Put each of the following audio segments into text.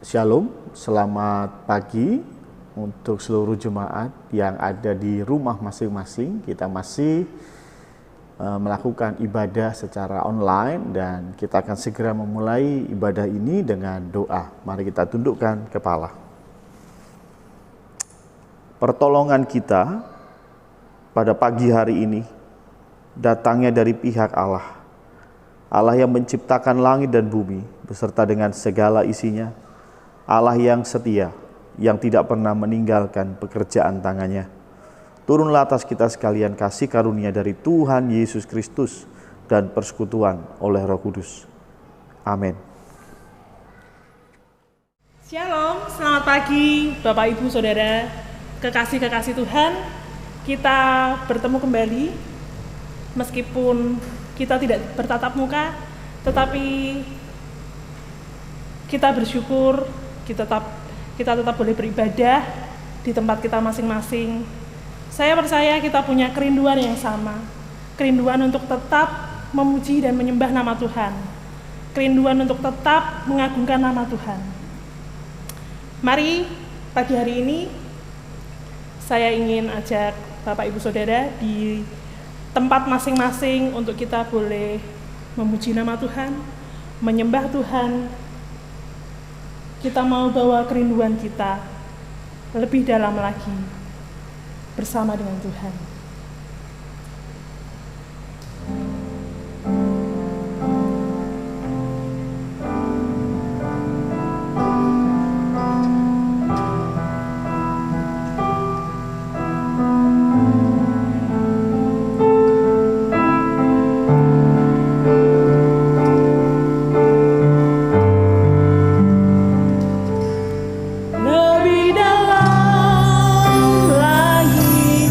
Shalom, selamat pagi untuk seluruh jemaat yang ada di rumah masing-masing. Kita masih melakukan ibadah secara online dan kita akan segera memulai ibadah ini dengan doa. Mari kita tundukkan kepala. Pertolongan kita pada pagi hari ini datangnya dari pihak Allah. Allah yang menciptakan langit dan bumi beserta dengan segala isinya. Allah yang setia, yang tidak pernah meninggalkan pekerjaan tangannya. Turunlah atas kita sekalian kasih karunia dari Tuhan Yesus Kristus dan persekutuan oleh Roh Kudus. Amin. Shalom, selamat pagi Bapak Ibu Saudara, kekasih-kekasih Tuhan. Kita bertemu kembali, meskipun kita tidak bertatap muka, tetapi kita bersyukur kita tetap boleh beribadah di tempat kita masing-masing. Saya percaya kita punya kerinduan yang sama, kerinduan untuk tetap memuji dan menyembah nama Tuhan, kerinduan untuk tetap mengagungkan nama Tuhan. Mari pagi hari ini saya ingin ajak Bapak Ibu Saudara di tempat masing-masing untuk kita boleh memuji nama Tuhan, menyembah Tuhan. Kita mau bawa kerinduan kita lebih dalam lagi bersama dengan Tuhan. Lebih dalam lagi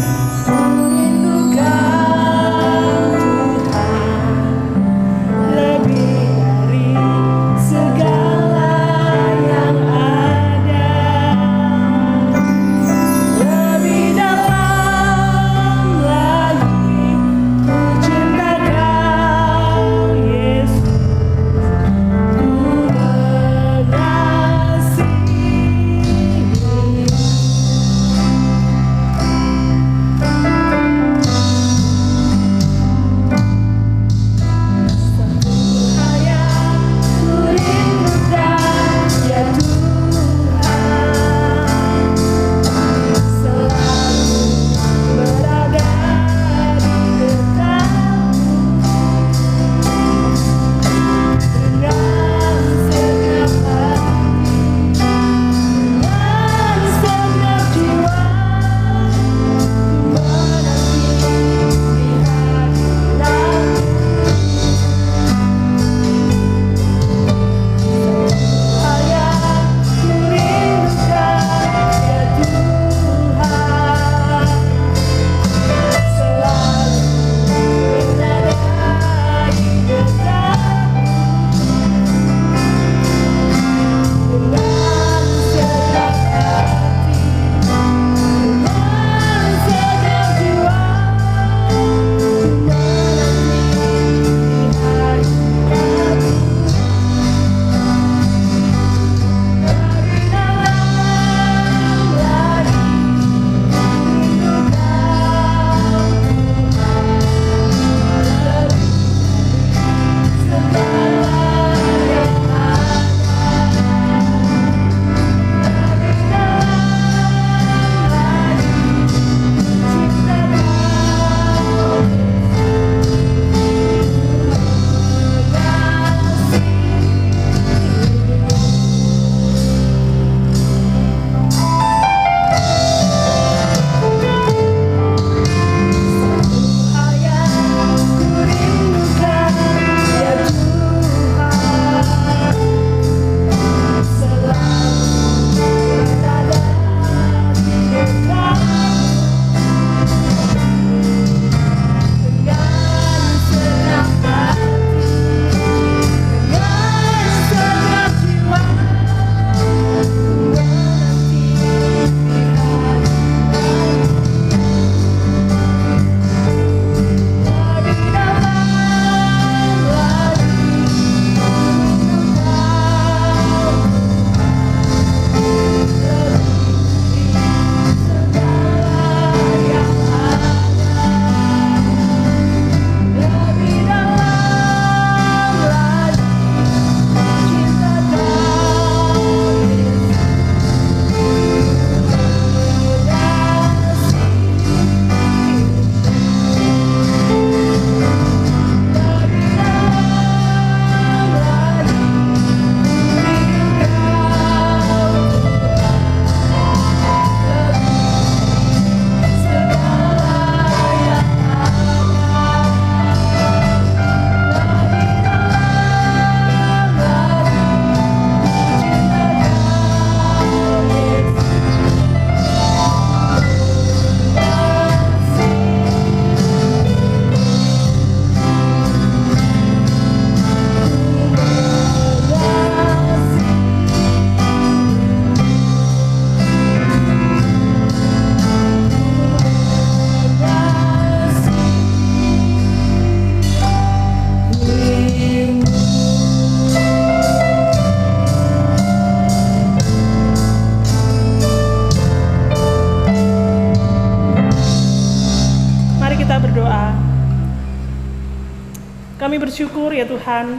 Kami bersyukur ya Tuhan,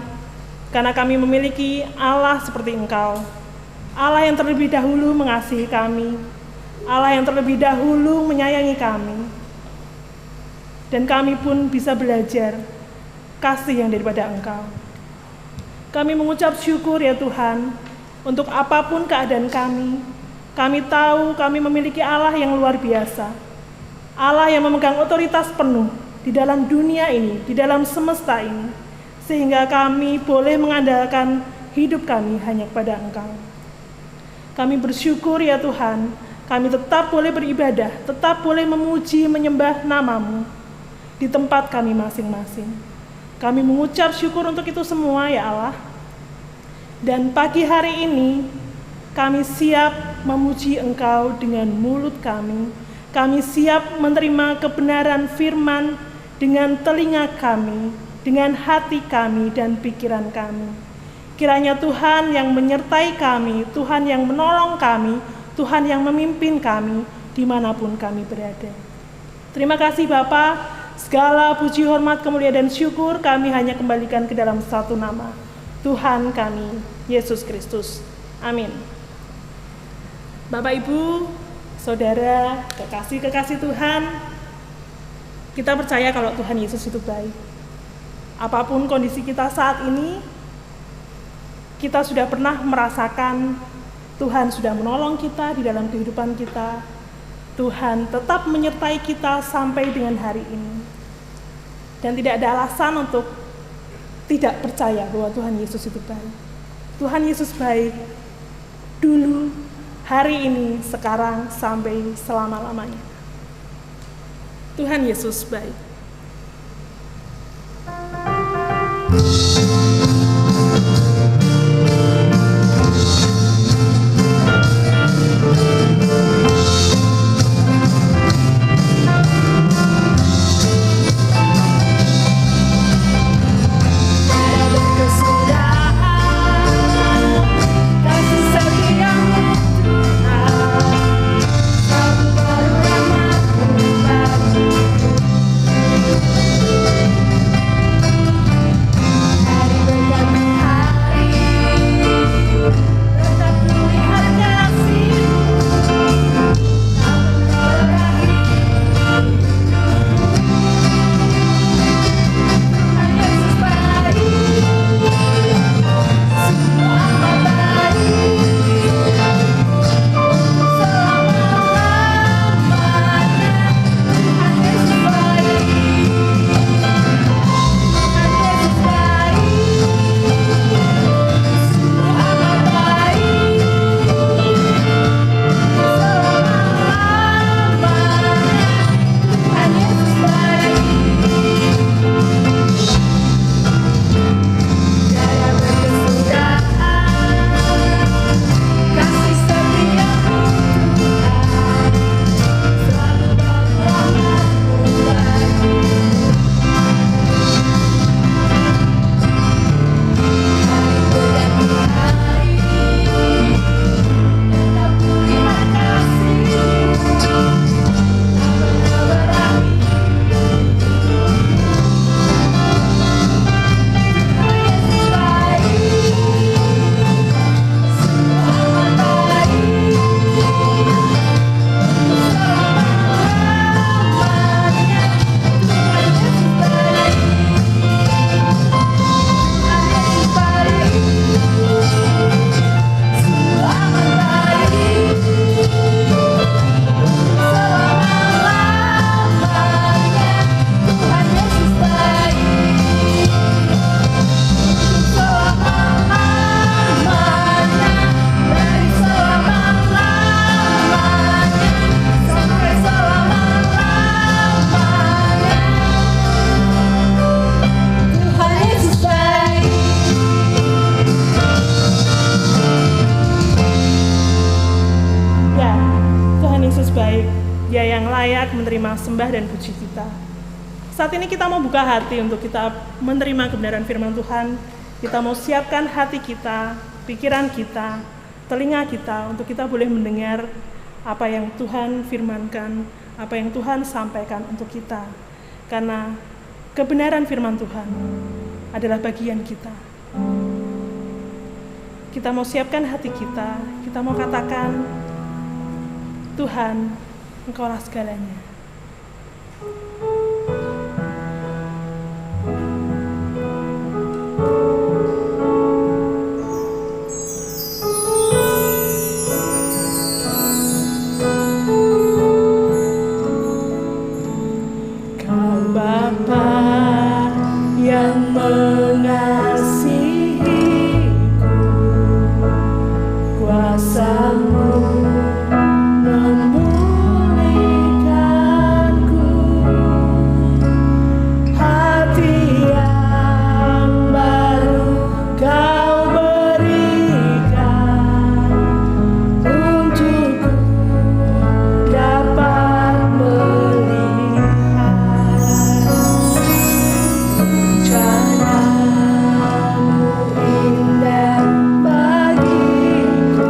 karena kami memiliki Allah seperti Engkau. Allah yang terlebih dahulu mengasihi kami, Allah yang terlebih dahulu menyayangi kami. Dan kami pun bisa belajar kasih yang daripada Engkau. Kami mengucap syukur ya Tuhan, untuk apapun keadaan kami. Kami tahu kami memiliki Allah yang luar biasa. Allah yang memegang otoritas penuh di dalam dunia ini, di dalam semesta ini. Sehingga kami boleh mengandalkan hidup kami hanya kepada Engkau. Kami bersyukur ya Tuhan, kami tetap boleh beribadah, tetap boleh memuji, menyembah nama-Mu di tempat kami masing-masing. Kami mengucap syukur untuk itu semua ya Allah. Dan pagi hari ini, kami siap memuji Engkau dengan mulut kami. Kami siap menerima kebenaran firman dengan telinga kami, dengan hati kami dan pikiran kami. Kiranya Tuhan yang menyertai kami, Tuhan yang menolong kami, Tuhan yang memimpin kami dimanapun kami berada. Terima kasih Bapa, segala puji, hormat, kemuliaan dan syukur kami hanya kembalikan ke dalam satu nama, Tuhan kami, Yesus Kristus. Amin. Bapak, Ibu, Saudara, kekasih-kekasih Tuhan, kita percaya kalau Tuhan Yesus itu baik. Apapun kondisi kita saat ini, kita sudah pernah merasakan Tuhan sudah menolong kita di dalam kehidupan kita. Tuhan tetap menyertai kita sampai dengan hari ini. Dan tidak ada alasan untuk tidak percaya bahwa Tuhan Yesus itu baik. Tuhan Yesus baik dulu, hari ini, sekarang, sampai selama-lamanya. Tuhan Yesus baik. Menerima sembah dan puji kita. Saat ini kita mau buka hati untuk kita menerima kebenaran firman Tuhan. Kita mau siapkan hati kita, pikiran kita, telinga kita untuk kita boleh mendengar apa yang Tuhan firmankan, apa yang Tuhan sampaikan untuk kita. Karena kebenaran firman Tuhan adalah bagian kita. Kita mau siapkan hati kita mau katakan, Tuhan, Engkaulah segalanya. Kau Bapa yang mengasihiku, kuasa-Mu memulihkanku, hati yang baru Kau berikan untukku dapat melihat rencana-Mu indah bagiku.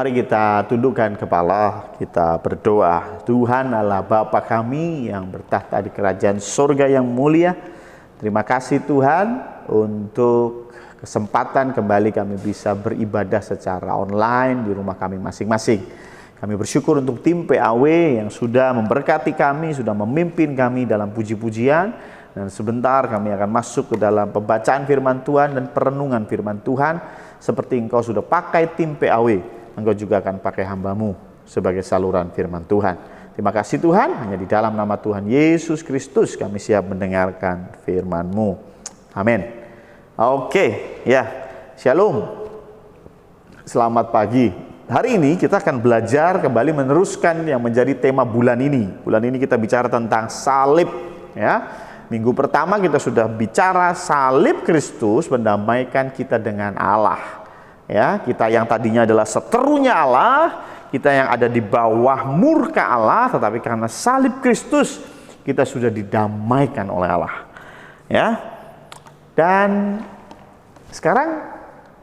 Mari kita tundukkan kepala, kita berdoa. Tuhan Allah Bapa kami yang bertahta di kerajaan surga yang mulia, terima kasih Tuhan untuk kesempatan kembali kami bisa beribadah secara online di rumah kami masing-masing. Kami bersyukur untuk tim PAW yang sudah memberkati kami, sudah memimpin kami dalam puji-pujian. Dan sebentar kami akan masuk ke dalam pembacaan firman Tuhan dan perenungan firman Tuhan. Seperti Engkau sudah pakai tim PAW, Engkau juga akan pakai hamba-Mu sebagai saluran firman Tuhan. Terima kasih Tuhan, hanya di dalam nama Tuhan Yesus Kristus kami siap mendengarkan firman-Mu. Amin. Oke, ya, Shalom. Selamat pagi. Hari ini kita akan belajar kembali meneruskan yang menjadi tema bulan ini. Bulan ini kita bicara tentang salib, ya. Minggu pertama kita sudah bicara salib Kristus mendamaikan kita dengan Allah. Ya, kita yang tadinya adalah seterunya Allah, kita yang ada di bawah murka Allah, tetapi karena salib Kristus kita sudah didamaikan oleh Allah. Ya. Dan sekarang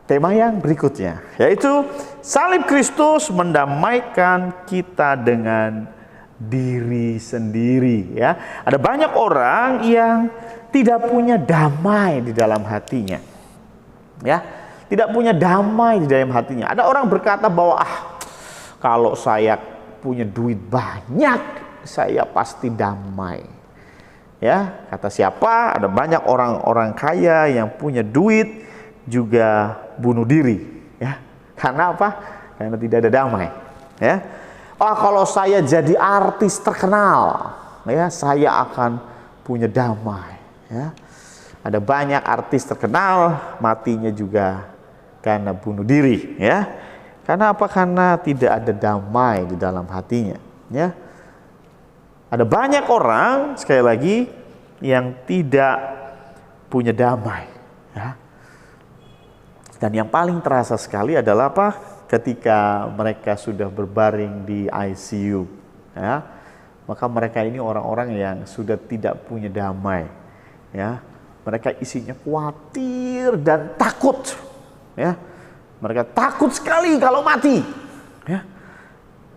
tema yang berikutnya, yaitu salib Kristus mendamaikan kita dengan diri sendiri. Ya, ada banyak orang yang tidak punya damai di dalam hatinya. Ya, tidak punya damai di dalam hatinya. Ada orang berkata bahwa kalau saya punya duit banyak, saya pasti damai. Ya, kata siapa? Ada banyak orang-orang kaya yang punya duit juga bunuh diri. Ya, karena apa? Karena tidak ada damai. Ya, kalau saya jadi artis terkenal, ya saya akan punya damai. Ya, ada banyak artis terkenal matinya juga karena bunuh diri, ya. Karena apa? Karena tidak ada damai di dalam hatinya, ya. Ada banyak orang sekali lagi yang tidak punya damai, ya. Dan yang paling terasa sekali adalah apa? Ketika mereka sudah berbaring di ICU, ya. Maka mereka ini orang-orang yang sudah tidak punya damai, ya. Mereka isinya khawatir dan takut. Ya, mereka takut sekali kalau mati. Ya,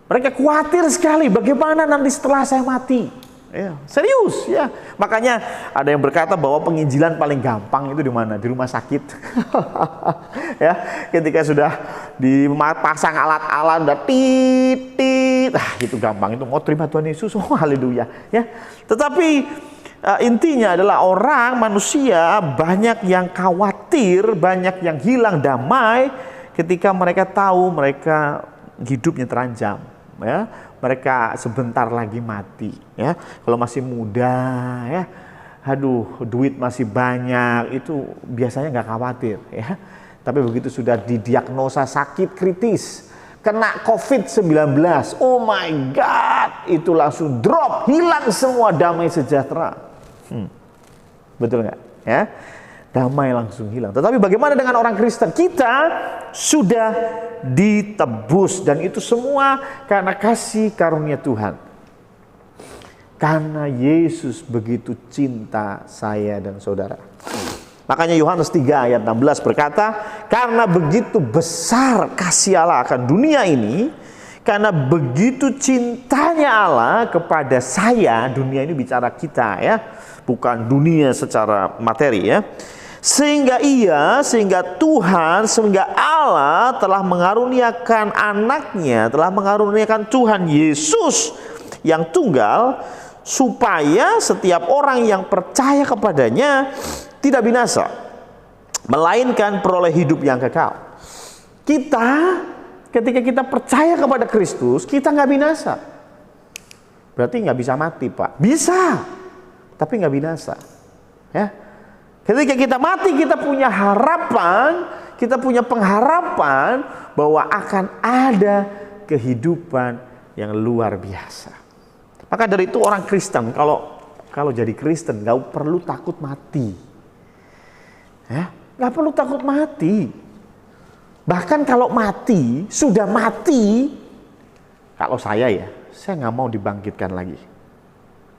mereka khawatir sekali bagaimana nanti setelah saya mati. Ya, serius ya. Makanya ada yang berkata bahwa penginjilan paling gampang itu di mana? Di rumah sakit. Ya, ketika sudah dipasang alat-alat, udah titit, itu gampang, itu mau terima Tuhan Yesus, oh haleluya. Ya, tetapi intinya adalah orang manusia banyak yang khawatir, banyak yang hilang damai ketika mereka tahu mereka hidupnya terancam, ya. Mereka sebentar lagi mati, ya. Kalau masih muda, ya, duit masih banyak, itu biasanya nggak khawatir, ya. Tapi begitu sudah didiagnosa sakit kritis, kena COVID-19, oh my God, itu langsung drop, hilang semua damai sejahtera. Betul nggak? Ya, damai langsung hilang. Tetapi bagaimana dengan orang Kristen? Kita sudah ditebus dan itu semua karena kasih karunia Tuhan. Karena Yesus begitu cinta saya dan saudara. Makanya Yohanes 3 ayat 16 berkata, karena begitu besar kasih Allah akan dunia ini, karena begitu cintanya Allah kepada saya, dunia ini bicara kita, ya, bukan dunia secara materi, ya. Sehingga Tuhan, sehingga Allah telah mengaruniakan anaknya, telah mengaruniakan Tuhan Yesus yang tunggal, supaya setiap orang yang percaya kepadanya tidak binasa, melainkan peroleh hidup yang kekal. Ketika kita percaya kepada Kristus, kita nggak binasa. Berarti nggak bisa mati, Pak. Bisa, tapi nggak binasa. Ya. Ketika kita mati, kita punya harapan, kita punya pengharapan bahwa akan ada kehidupan yang luar biasa. Maka dari itu orang Kristen, kalau jadi Kristen nggak perlu takut mati. Ya, nggak perlu takut mati. Bahkan kalau mati, sudah mati, kalau saya nggak mau dibangkitkan lagi.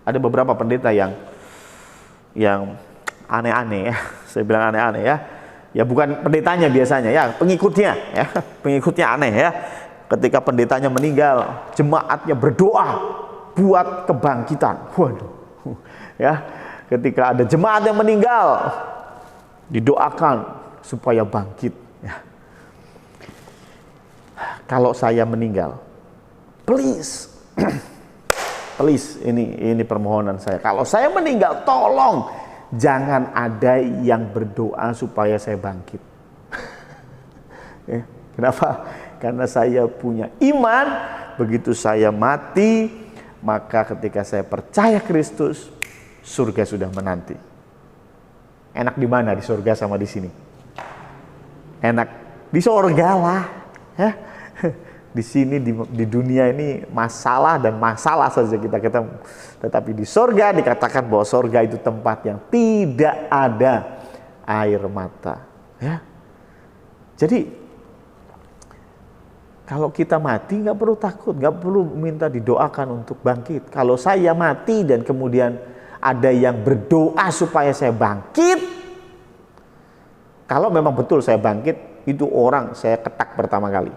Ada beberapa pendeta yang aneh-aneh, ya. Saya bilang aneh-aneh, ya. Ya bukan pendetanya biasanya, ya, pengikutnya aneh, ya. ketika pendetanya meninggal, jemaatnya berdoa buat kebangkitan. Waduh. Ya, ketika ada jemaat yang meninggal, didoakan supaya bangkit. Ya. Kalau saya meninggal, please, please, ini permohonan saya. Kalau saya meninggal, tolong jangan ada yang berdoa supaya saya bangkit. Ya, kenapa? Karena saya punya iman, begitu saya mati, maka ketika saya percaya Kristus, surga sudah menanti. Enak di mana? Di surga sama di sini? Enak di surga lah. Ya. Di sini di dunia ini masalah dan masalah saja kita ketemu. Tetapi di surga dikatakan bahwa surga itu tempat yang tidak ada air mata. Ya. Jadi kalau kita mati nggak perlu takut, nggak perlu minta didoakan untuk bangkit. Kalau saya mati dan kemudian ada yang berdoa supaya saya bangkit, kalau memang betul saya bangkit, itu orang saya ketak pertama kali.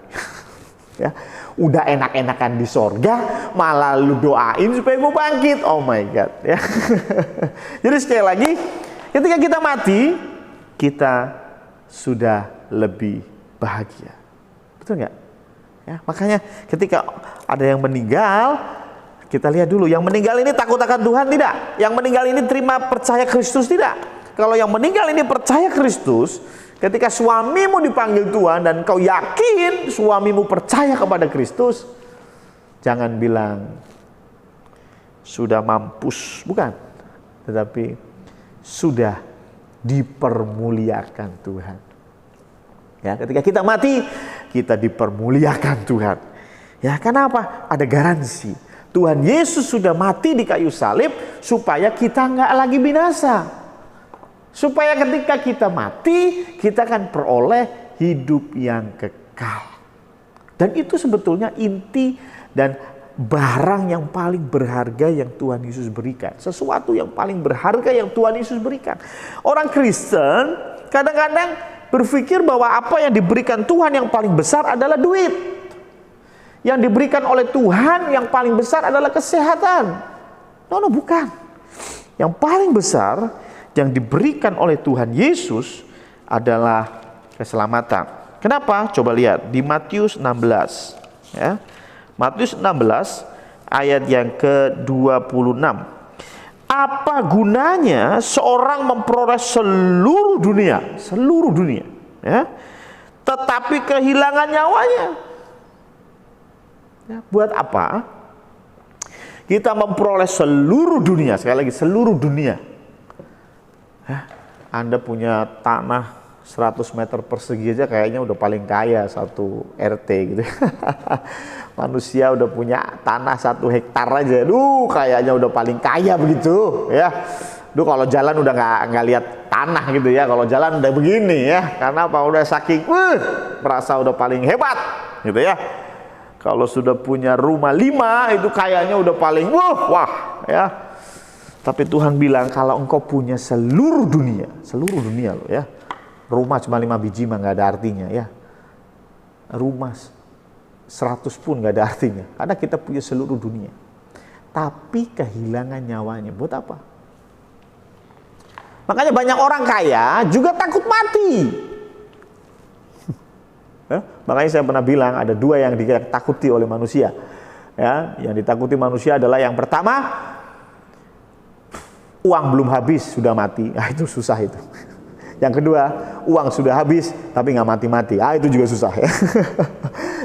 Ya, udah enak-enakan di sorga, malah lu doain supaya gue bangkit. Oh my God. Ya. Jadi sekali lagi, ketika kita mati, kita sudah lebih bahagia. Betul nggak? Ya, makanya ketika ada yang meninggal, kita lihat dulu, yang meninggal ini takut akan Tuhan tidak? Yang meninggal ini terima percaya Kristus tidak? Kalau yang meninggal ini percaya Kristus, ketika suamimu dipanggil Tuhan dan kau yakin suamimu percaya kepada Kristus, jangan bilang sudah mampus, bukan. Tetapi sudah dipermuliakan Tuhan. Ya, ketika kita mati, kita dipermuliakan Tuhan. Ya, karena apa? Ada garansi. Tuhan Yesus sudah mati di kayu salib supaya kita nggak lagi binasa. Supaya ketika kita mati, kita akan peroleh hidup yang kekal. Dan itu sebetulnya inti dan barang yang paling berharga yang Tuhan Yesus berikan. Sesuatu yang paling berharga yang Tuhan Yesus berikan. Orang Kristen kadang-kadang berpikir bahwa apa yang diberikan Tuhan yang paling besar adalah duit. Yang diberikan oleh Tuhan yang paling besar adalah kesehatan. No, bukan. Yang paling besar yang diberikan oleh Tuhan Yesus adalah keselamatan. Kenapa? Coba lihat di Matius 16. Ya. Matius 16 ayat yang ke-26. Apa gunanya seorang memperoleh seluruh dunia, ya, tetapi kehilangan nyawanya? Ya, buat apa kita memperoleh seluruh dunia? Sekali lagi, seluruh dunia. Ya, Anda punya tanah 100 meter persegi aja kayaknya udah paling kaya satu RT gitu. Manusia udah punya tanah 1 hektar aja, kayaknya udah paling kaya begitu, ya. Kalau jalan udah nggak lihat tanah gitu ya, kalau jalan udah begini ya, karena apa? Udah saking merasa udah paling hebat, gitu ya. Kalau sudah punya rumah 5 itu kayaknya udah paling wah, ya. Tapi Tuhan bilang kalau engkau punya seluruh dunia loh ya. Rumah cuma 5 biji mah nggak ada artinya ya. Rumah 100 pun nggak ada artinya, karena kita punya seluruh dunia. Tapi kehilangan nyawanya, buat apa? Makanya banyak orang kaya juga takut mati. Makanya saya pernah bilang ada 2 yang ditakuti oleh manusia. Ya, yang ditakuti manusia adalah yang pertama, uang belum habis sudah mati. Itu susah itu. Yang kedua, uang sudah habis tapi nggak mati-mati. Itu juga susah ya.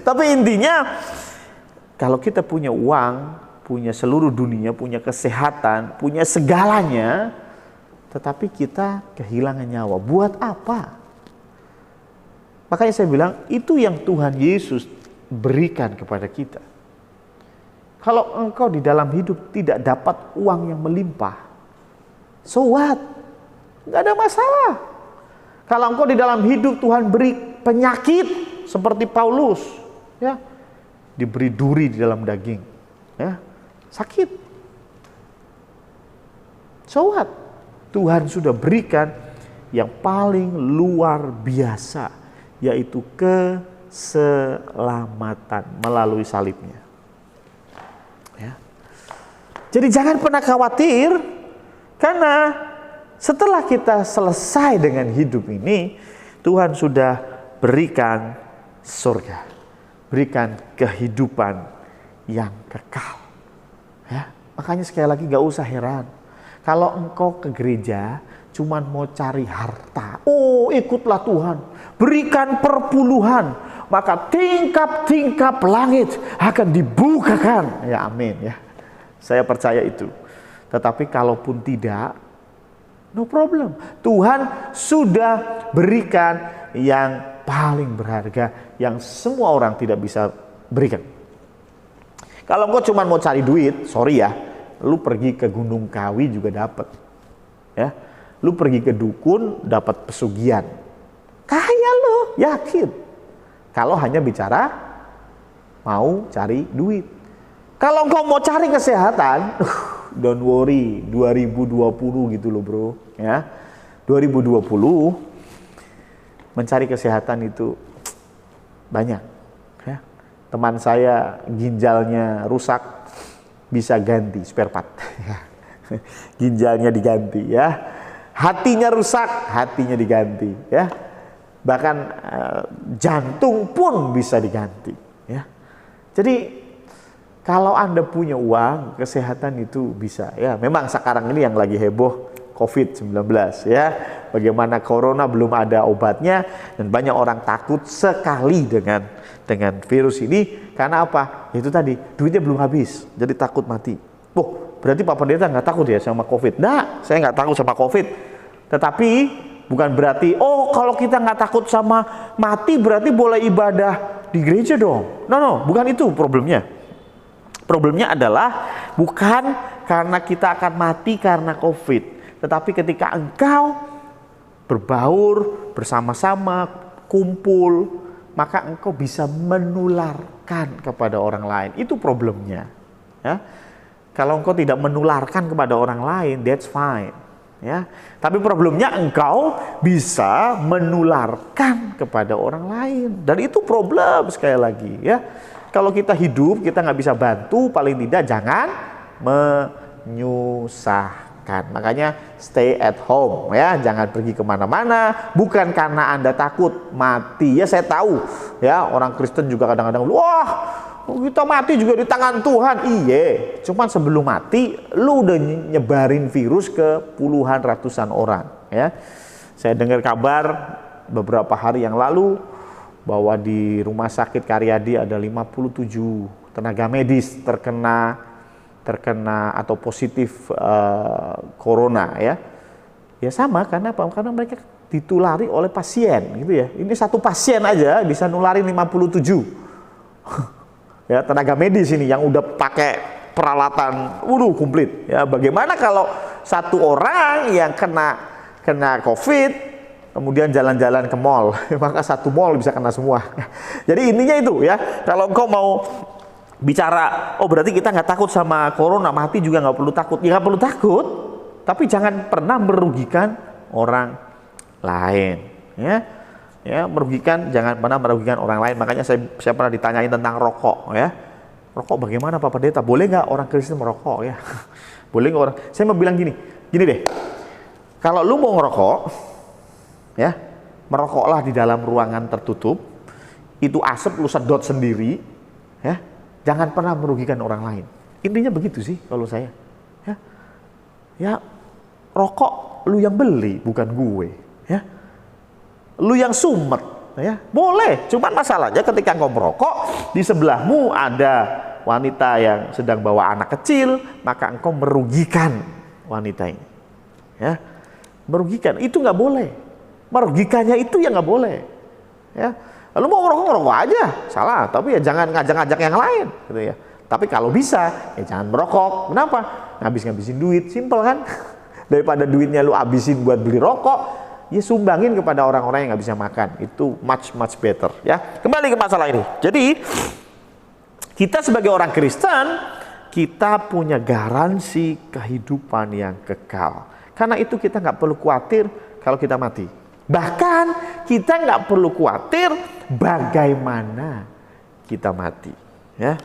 Tapi intinya, kalau kita punya uang, punya seluruh dunia, punya kesehatan, punya segalanya, tetapi kita kehilangan nyawa, buat apa? Makanya saya bilang, itu yang Tuhan Yesus berikan kepada kita. Kalau engkau di dalam hidup tidak dapat uang yang melimpah, so what? Nggak ada masalah. Kalau engkau di dalam hidup Tuhan beri penyakit seperti Paulus, ya, diberi duri di dalam daging, ya, sakit. So what? Tuhan sudah berikan yang paling luar biasa, yaitu keselamatan melalui salibnya. Ya. Jadi jangan pernah khawatir, karena setelah kita selesai dengan hidup ini, Tuhan sudah berikan surga, berikan kehidupan yang kekal. Ya, makanya sekali lagi gak usah heran kalau engkau ke gereja cuman mau cari harta. Oh, ikutlah Tuhan, berikan perpuluhan, maka tingkap-tingkap langit akan dibukakan. Ya, amin ya. Saya percaya itu. Tetapi kalaupun tidak, no problem. Tuhan sudah berikan yang paling berharga yang semua orang tidak bisa berikan. Kalau engkau cuma mau cari duit, sorry ya, lu pergi ke Gunung Kawi juga dapat. Ya, lu pergi ke dukun dapat pesugihan. Kaya lu, yakin. Kalau hanya bicara mau cari duit. Kalau engkau mau cari kesehatan, don't worry, 2020 gitu loh bro. Ya, 2020 mencari kesehatan itu banyak. Ya. Teman saya ginjalnya rusak, bisa ganti spare part. Ginjalnya diganti ya. Hatinya rusak, hatinya diganti ya. Bahkan jantung pun bisa diganti ya. Jadi kalau Anda punya uang, kesehatan itu bisa ya. Memang sekarang ini yang lagi heboh COVID-19 ya. Bagaimana corona belum ada obatnya dan banyak orang takut sekali dengan virus ini. Karena apa? Itu tadi, duitnya belum habis. Jadi takut mati. Oh, berarti Pak Pendeta nggak takut ya sama COVID? Nah, saya nggak takut sama COVID. Tetapi bukan berarti, oh kalau kita nggak takut sama mati berarti boleh ibadah di gereja dong. No, bukan itu problemnya. Problemnya adalah bukan karena kita akan mati karena COVID, tetapi ketika engkau berbaur bersama-sama, kumpul, maka engkau bisa menularkan kepada orang lain. Itu problemnya. Ya. Kalau engkau tidak menularkan kepada orang lain, that's fine. Ya. Tapi problemnya engkau bisa menularkan kepada orang lain, dan itu problem sekali lagi. Ya. Kalau kita hidup, kita nggak bisa bantu, paling tidak jangan menyusahkan. Makanya stay at home ya, jangan pergi kemana-mana. Bukan karena Anda takut mati. Ya saya tahu ya, orang Kristen juga kadang-kadang, wah kita mati juga di tangan Tuhan. Iya, cuman sebelum mati, lu udah nyebarin virus ke puluhan ratusan orang ya. Saya dengar kabar beberapa hari yang lalu, bahwa di Rumah Sakit Karyadi ada 57 tenaga medis terkena atau positif corona ya. Ya sama, karena apa? Karena mereka ditulari oleh pasien gitu ya. Ini satu pasien aja bisa nularin 57. Ya, tenaga medis ini yang udah pakai peralatan komplit ya. Bagaimana kalau satu orang yang kena COVID kemudian jalan-jalan ke mall, maka satu mall bisa kena semua. Jadi intinya itu ya, kalau engkau mau bicara, oh berarti kita nggak takut sama corona, mati juga nggak perlu takut. Ya nggak perlu takut, tapi jangan pernah merugikan orang lain. Ya, jangan pernah merugikan orang lain. Makanya saya pernah ditanyain tentang rokok ya. Rokok bagaimana Pak Pendeta? Boleh nggak orang Kristen merokok ya? Boleh nggak orang? Saya mau bilang gini deh. Kalau lu mau ngerokok, ya, merokoklah di dalam ruangan tertutup, itu asap lu sedot sendiri, ya, jangan pernah merugikan orang lain. Intinya begitu sih kalau saya. Ya, rokok lu yang beli, bukan gue, ya, lu yang sumet, ya, boleh. Cuman masalahnya ketika engkau merokok, di sebelahmu ada wanita yang sedang bawa anak kecil, maka engkau merugikan wanita ini, ya, merugikan. Itu nggak boleh. Merugikannya itu yang nggak boleh ya. Lalu mau ngerokok aja, salah, tapi ya jangan ngajak-ngajak yang lain gitu ya. Tapi kalau bisa ya jangan merokok. Kenapa? Ngabisin duit, simpel kan. Daripada duitnya lu habisin buat beli rokok, ya sumbangin kepada orang-orang yang nggak bisa makan. Itu much better ya. Kembali ke masalah ini. Jadi kita sebagai orang Kristen, kita punya garansi kehidupan yang kekal. Karena itu kita nggak perlu khawatir kalau kita mati. Bahkan kita nggak perlu khawatir bagaimana kita mati. Ya,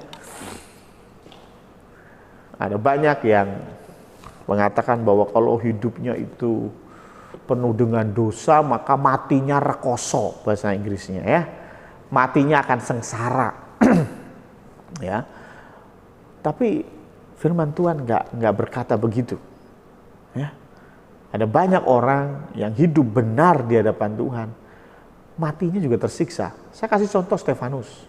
ada banyak yang mengatakan bahwa kalau hidupnya itu penuh dengan dosa maka matinya rekoso, bahasa Inggrisnya ya. Matinya akan sengsara. Ya. Tapi firman Tuhan nggak berkata begitu. Ya. Ada banyak orang yang hidup benar di hadapan Tuhan, matinya juga tersiksa. Saya kasih contoh Stefanus.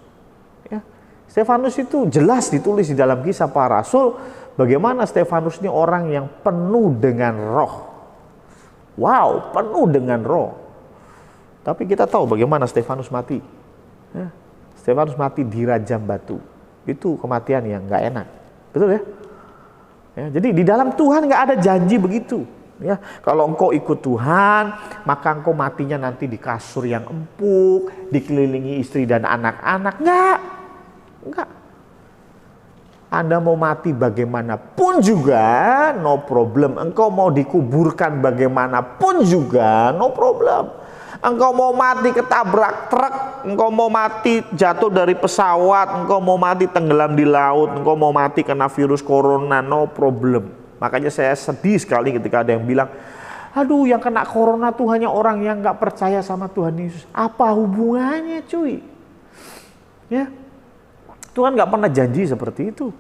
Ya. Stefanus itu jelas ditulis di dalam Kisah Para Rasul bagaimana Stefanus ini orang yang penuh dengan roh. Wow, penuh dengan roh. Tapi kita tahu bagaimana Stefanus mati. Ya. Stefanus mati dirajam batu. Itu kematian yang nggak enak, betul ya? Ya, jadi di dalam Tuhan nggak ada janji begitu. Ya, kalau engkau ikut Tuhan, maka engkau matinya nanti di kasur yang empuk, dikelilingi istri dan anak-anak. Enggak. Anda mau mati bagaimanapun juga, no problem. Engkau mau dikuburkan bagaimanapun juga, no problem. Engkau mau mati ketabrak truk, engkau mau mati jatuh dari pesawat, engkau mau mati tenggelam di laut, engkau mau mati kena virus corona, no problem. Makanya saya sedih sekali ketika ada yang bilang, aduh yang kena corona tuh hanya orang yang gak percaya sama Tuhan Yesus. Apa hubungannya cuy? Ya, Tuhan gak pernah janji seperti itu.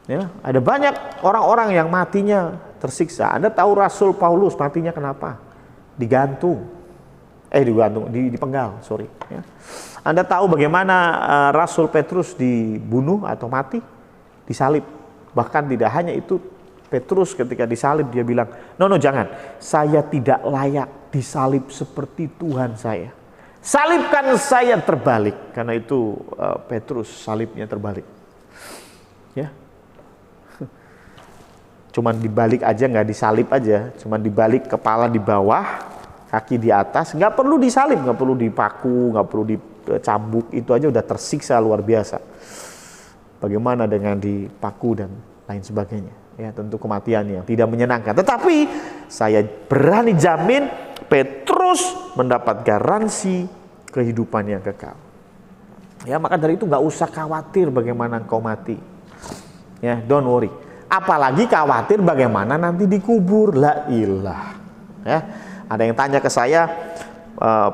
Ya, ada banyak orang-orang yang matinya tersiksa. Anda tahu Rasul Paulus matinya kenapa? Dipenggal, sorry. Ya. Anda tahu bagaimana Rasul Petrus dibunuh atau mati? Disalib. Bahkan tidak hanya itu, Petrus ketika disalib dia bilang, no jangan, saya tidak layak disalib seperti Tuhan saya. Salibkan saya terbalik. Karena itu Petrus salibnya terbalik. Ya. Cuman dibalik aja, nggak disalib aja. Cuman dibalik, kepala di bawah, kaki di atas, nggak perlu disalib, nggak perlu dipaku, nggak perlu dicambuk, itu aja udah tersiksa luar biasa. Bagaimana dengan dipaku dan lain sebagainya? Ya, tentu kematian yang tidak menyenangkan. Tetapi saya berani jamin Petrus mendapat garansi kehidupan yang kekal. Ya, maka dari itu nggak usah khawatir bagaimana engkau mati. Ya, don't worry. Apalagi khawatir bagaimana nanti dikubur. La ilah. Ya. Ada yang tanya ke saya,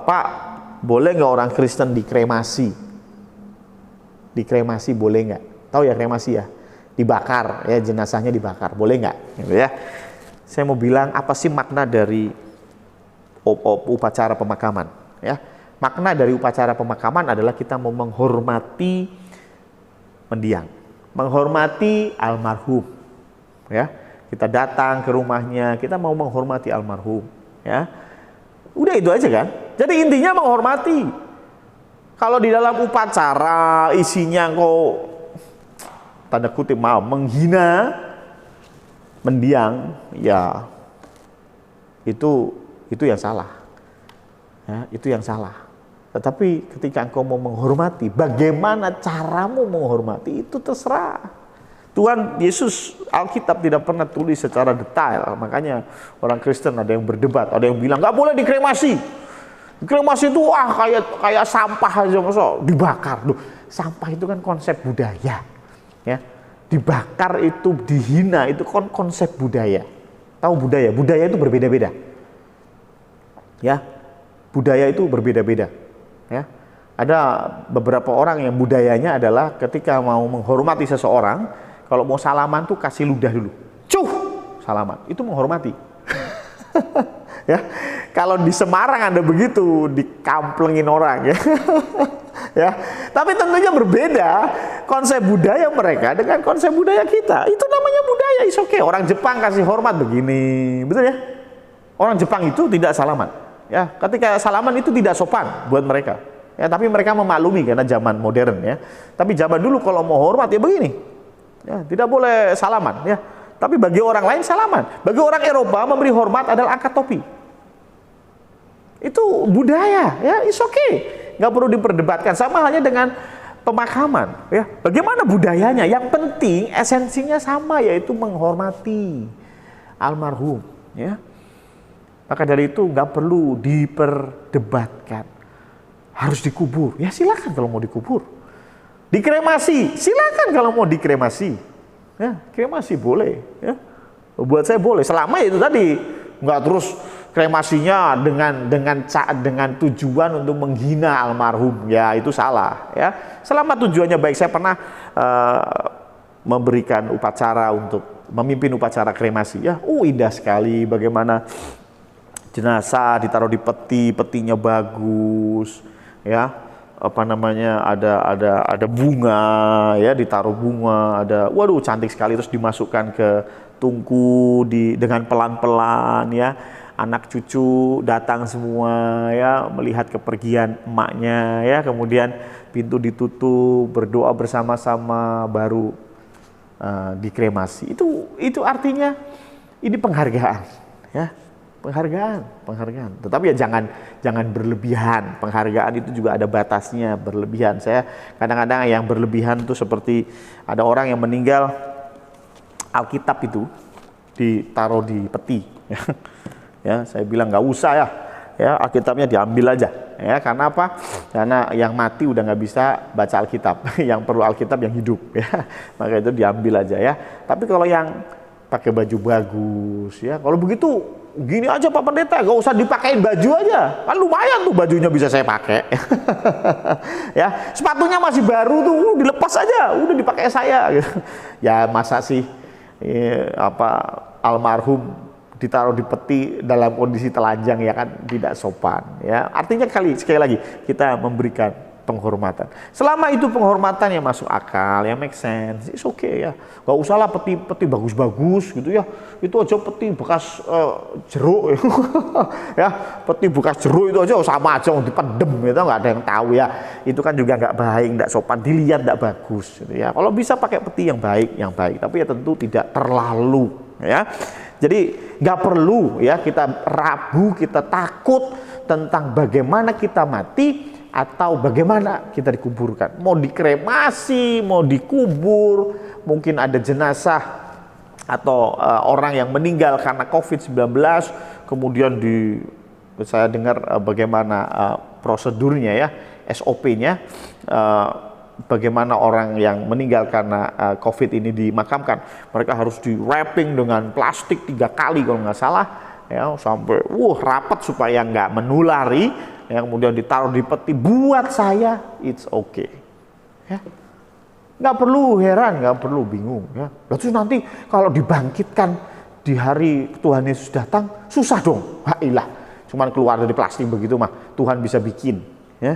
Pak, boleh nggak orang Kristen dikremasi? Dikremasi boleh nggak? Tahu ya kremasi ya? Dibakar, ya jenazahnya dibakar, boleh nggak? Gitu ya. Saya mau bilang apa sih makna dari upacara pemakaman? Ya, makna dari upacara pemakaman adalah kita mau menghormati mendiang, menghormati almarhum. Ya, kita datang ke rumahnya, kita mau menghormati almarhum. Ya, udah itu aja kan. Jadi intinya menghormati. Kalau di dalam upacara isinya kok tanda kutip menghina mendiang, ya itu yang salah. Ya, itu yang salah. Tetapi ketika engkau mau menghormati, bagaimana caramu menghormati itu terserah. Tuhan Yesus, Alkitab tidak pernah tulis secara detail. Makanya orang Kristen ada yang berdebat, ada yang bilang nggak boleh dikremasi. Kremasi itu kayak sampah aja, masa dibakar. Duh, sampah itu kan konsep budaya. Ya. Dibakar itu, dihina itu konsep budaya. Tahu budaya? Budaya itu berbeda-beda. Ya. Budaya itu berbeda-beda. Ya. Ada beberapa orang yang budayanya adalah ketika mau menghormati seseorang, kalau mau salaman tuh kasih ludah dulu. Cuh, salaman. Itu menghormati. Ya. Kalau di Semarang Anda begitu, dikamplengin orang ya. Ya. Tapi tentunya berbeda konsep budaya mereka dengan konsep budaya kita. Itu namanya budaya, is okay. Orang Jepang kasih hormat begini, betul ya? Orang Jepang itu tidak salaman. Ya, ketika salaman itu tidak sopan buat mereka. Ya, tapi mereka memaklumi karena zaman modern ya. Tapi zaman dulu kalau mau hormat ya begini. Ya, tidak boleh salaman ya. Tapi bagi orang lain salaman. Bagi orang Eropa memberi hormat adalah angkat topi. Itu budaya ya, it's okay. Nggak perlu diperdebatkan. Sama halnya dengan pemakaman ya. Bagaimana budayanya? Yang penting esensinya sama, yaitu menghormati almarhum ya. Maka dari itu nggak perlu diperdebatkan. Harus dikubur, ya silakan kalau mau dikubur. Dikremasi, silakan kalau mau dikremasi. Ya, kremasi boleh. Ya. Buat saya boleh, selama itu tadi nggak terus kremasinya dengan tujuan untuk menghina almarhum, ya itu salah. Ya, selama tujuannya baik. Saya pernah memberikan upacara untuk memimpin upacara kremasi. Ya, indah sekali bagaimana jenazah ditaruh di peti, petinya bagus, ya apa namanya ada bunga, ya ditaruh bunga, waduh cantik sekali, terus dimasukkan ke tungku dengan pelan-pelan, ya anak cucu datang semua, ya melihat kepergian emaknya, ya kemudian pintu ditutup, berdoa bersama-sama, baru dikremasi. Itu artinya ini penghargaan, ya. Penghargaan. Tetapi ya jangan berlebihan. Penghargaan itu juga ada batasnya, berlebihan. Saya kadang-kadang yang berlebihan itu seperti ada orang yang meninggal, Alkitab itu ditaruh di peti. Ya, saya bilang nggak usah ya Alkitabnya diambil aja. Ya, karena apa? Karena yang mati udah nggak bisa baca Alkitab. Yang perlu Alkitab yang hidup. Ya, maka itu diambil aja ya. Tapi kalau yang pakai baju bagus, ya kalau begitu gini aja Pak Pendeta, gak usah dipakein baju aja, kan lumayan tuh bajunya bisa saya pakai. Ya sepatunya masih baru tuh, dilepas aja, udah dipakai saya. Ya masa sih almarhum ditaruh di peti dalam kondisi telanjang, ya kan tidak sopan. Ya artinya sekali lagi kita memberikan penghormatan. Selama itu penghormatan yang masuk akal, yang make sense, it's okay ya. Gak usah lah peti bagus-bagus gitu ya. Itu aja peti bekas jeruk. Ya, peti bekas jeruk itu aja sama aja dipendem gitu, nggak ada yang tahu ya. Itu kan juga nggak baik, nggak sopan, dilihat nggak bagus gitu ya. Kalau bisa pakai peti yang baik, tapi ya tentu tidak terlalu ya. Jadi nggak perlu ya kita ragu, kita takut tentang bagaimana kita mati atau bagaimana kita dikuburkan. Mau dikremasi, mau dikubur, mungkin ada jenazah atau orang yang meninggal karena COVID-19, kemudian saya dengar bagaimana prosedurnya ya, SOP-nya, bagaimana orang yang meninggal karena COVID ini dimakamkan. Mereka harus di wrapping dengan plastik 3 kali kalau nggak salah, ya sampai rapat supaya nggak menulari. Yang kemudian ditaruh di peti. Buat saya it's okay, ya nggak perlu heran, nggak perlu bingung ya. Terus nanti kalau dibangkitkan di hari Tuhan Yesus datang susah dong. Cuman keluar dari plastik begitu mah Tuhan bisa bikin ya.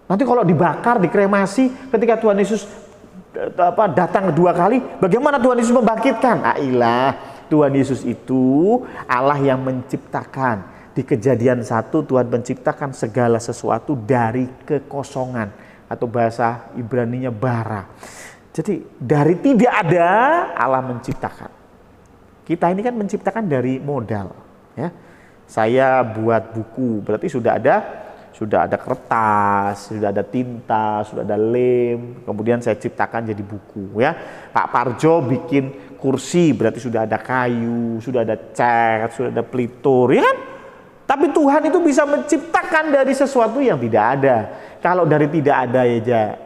Nanti kalau dibakar, dikremasi, ketika Tuhan Yesus datang kedua kali, bagaimana Tuhan Yesus membangkitkan? Tuhan Yesus itu Allah yang menciptakan. Di Kejadian 1 Tuhan menciptakan segala sesuatu dari kekosongan, atau bahasa Ibraninya bara. Jadi dari tidak ada Allah menciptakan. Kita ini kan menciptakan dari modal ya. Saya buat buku, berarti sudah ada kertas, sudah ada tinta, sudah ada lem, kemudian saya ciptakan jadi buku ya. Pak Parjo bikin kursi, berarti sudah ada kayu, sudah ada cat, sudah ada pelitur ya kan? Tapi Tuhan itu bisa menciptakan dari sesuatu yang tidak ada. Kalau dari tidak ada aja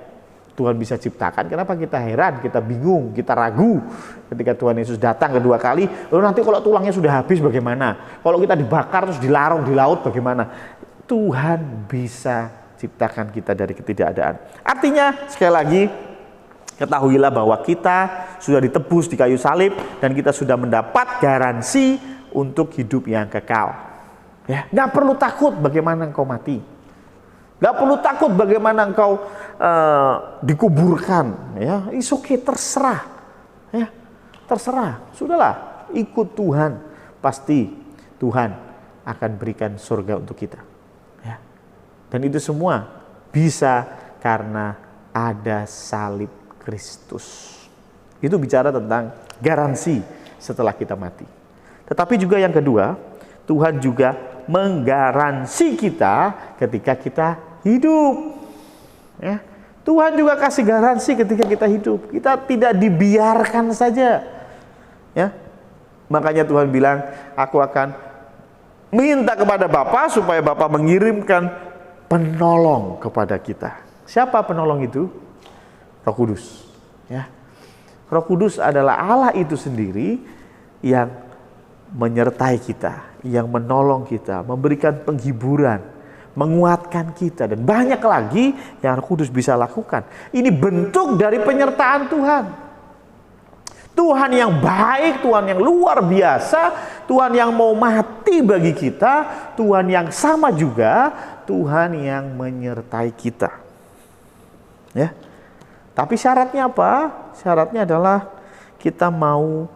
Tuhan bisa ciptakan, kenapa kita heran, kita bingung, kita ragu ketika Tuhan Yesus datang kedua kali? Lalu nanti kalau tulangnya sudah habis bagaimana? Kalau kita dibakar terus dilarung di laut bagaimana? Tuhan bisa ciptakan kita dari ketidakadaan. Artinya sekali lagi, ketahuilah bahwa kita sudah ditebus di kayu salib dan kita sudah mendapat garansi untuk hidup yang kekal. Ya, nggak perlu takut bagaimana engkau mati, nggak perlu takut bagaimana engkau dikuburkan. Ya, it's okay, terserah, ya, terserah. Sudahlah, ikut Tuhan, pasti Tuhan akan berikan surga untuk kita. Ya, dan itu semua bisa karena ada salib Kristus. Itu bicara tentang garansi setelah kita mati. Tetapi juga yang kedua, Tuhan juga menggaransi kita ketika kita hidup. Ya, Tuhan juga kasih garansi ketika kita hidup. Kita tidak dibiarkan saja. Ya, makanya Tuhan bilang, aku akan minta kepada Bapa supaya Bapa mengirimkan penolong kepada kita. Siapa penolong itu? Roh Kudus. Ya. Roh Kudus adalah Allah itu sendiri yang menyertai kita, yang menolong kita, memberikan penghiburan, menguatkan kita, dan banyak lagi yang Roh Kudus bisa lakukan. Ini bentuk dari penyertaan Tuhan. Tuhan yang baik, Tuhan yang luar biasa, Tuhan yang mau mati bagi kita, Tuhan yang sama juga, Tuhan yang menyertai kita. Ya. Tapi syaratnya apa? Syaratnya adalah kita mau